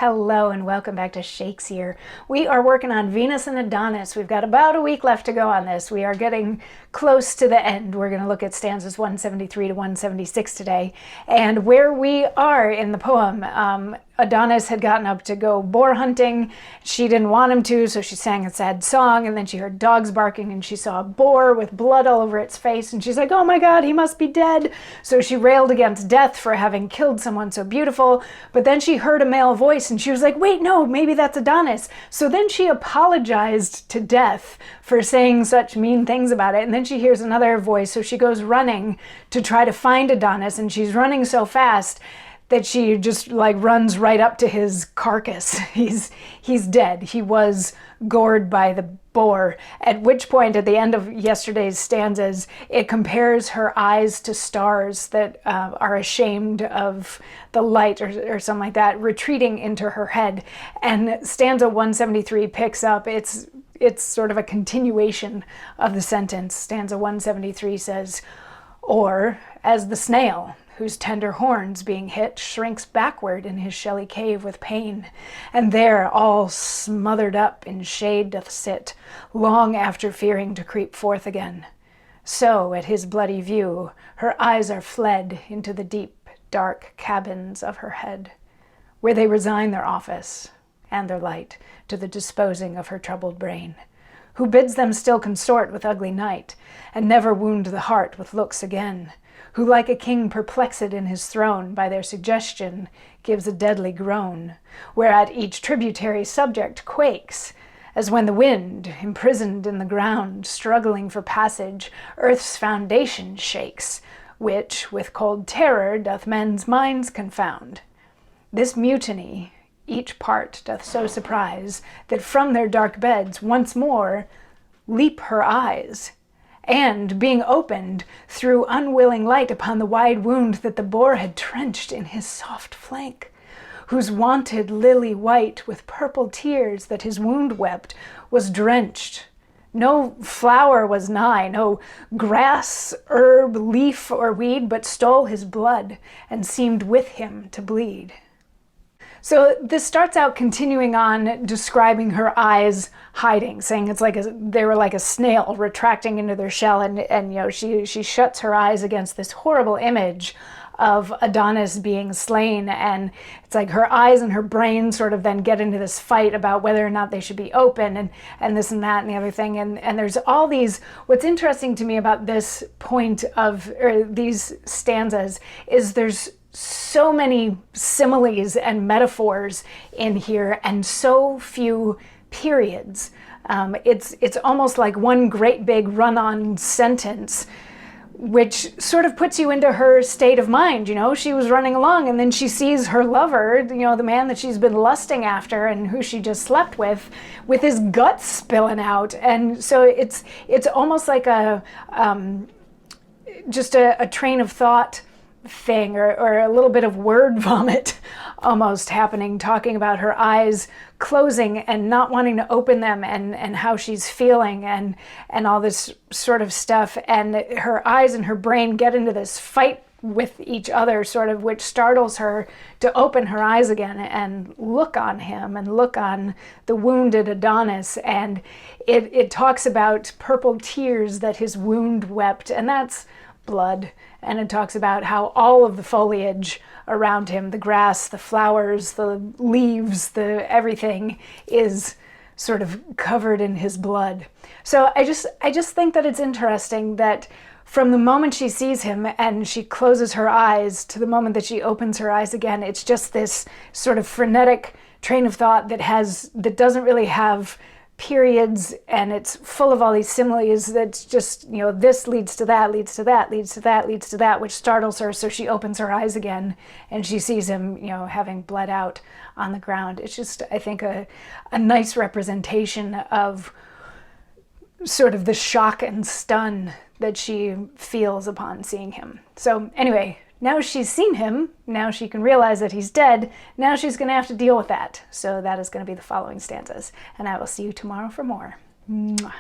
Hello and welcome back to Shakesyear. We are working on Venus and Adonis. We've got about a week left to go on this. We are getting close to the end. We're going to look at stanzas 173 to 176 today. And where we are in the poem, Adonis had gotten up to go boar hunting. She didn't want him to, so she sang a sad song, and then she heard dogs barking, and she saw a boar with blood all over its face, and she's like, oh my God, he must be dead. So she railed against death for having killed someone so beautiful, but then she heard a male voice, and she was like, wait, no, maybe that's Adonis. So then she apologized to death for saying such mean things about it, and then she hears another voice, so she goes running to try to find Adonis, and she's running so fast that she just runs right up to his carcass. He's dead. He was gored by the boar, at which point at the end of yesterday's stanzas, it compares her eyes to stars that are ashamed of the light or something like that, retreating into her head. And stanza 173 picks up, it's sort of a continuation of the sentence. Stanza 173 says, or as the snail, whose tender horns being hit shrinks backward in his shelly cave with pain, and there all smothered up in shade doth sit, long after fearing to creep forth again. So at his bloody view her eyes are fled into the deep, dark cabins of her head, where they resign their office and their light to the disposing of her troubled brain, who bids them still consort with ugly night, and never wound the heart with looks again, who like a king perplexed in his throne by their suggestion gives a deadly groan, whereat each tributary subject quakes, as when the wind, imprisoned in the ground, struggling for passage, earth's foundation shakes, which with cold terror doth men's minds confound. This mutiny each part doth so surprise, that from their dark beds once more leap her eyes, and, being opened, threw unwilling light upon the wide wound that the boar had trenched in his soft flank, whose wonted lily white with purple tears that his wound wept was drenched. No flower was nigh, no grass, herb, leaf, or weed, but stole his blood, and seemed with him to bleed. So this starts out continuing on describing her eyes hiding, saying it's like they were like a snail retracting into their shell, and she shuts her eyes against this horrible image of Adonis being slain, and it's like her eyes and her brain sort of then get into this fight about whether or not they should be open, and this and that and the other thing, and there's all these. What's interesting to me about this point of, or these stanzas, is there's so many similes and metaphors in here, and so few periods. It's almost like one great big run-on sentence, which sort of puts you into her state of mind. She was running along, and then she sees her lover, the man that she's been lusting after and who she just slept with his guts spilling out. And so it's almost like just a train of thought thing, or a little bit of word vomit almost happening, talking about her eyes closing and not wanting to open them, and how she's feeling, and all this sort of stuff, and her eyes and her brain get into this fight with each other, sort of, which startles her to open her eyes again and look on him and look on the wounded Adonis. And it talks about purple tears that his wound wept, and that's blood. And it talks about how all of the foliage around him, the grass, the flowers, the leaves, the everything, is sort of covered in his blood. So I just think that it's interesting that from the moment she sees him and she closes her eyes to the moment that she opens her eyes again, it's just this sort of frenetic train of thought that doesn't really have periods, and it's full of all these similes that's just, this leads to that, leads to that, leads to that, leads to that, which startles her, so she opens her eyes again and she sees him, having bled out on the ground. It's just, I think, a nice representation of sort of the shock and stun that she feels upon seeing him. So anyway, now she's seen him, now she can realize that he's dead, now she's going to have to deal with that. So that is going to be the following stanzas, and I will see you tomorrow for more. Mwah.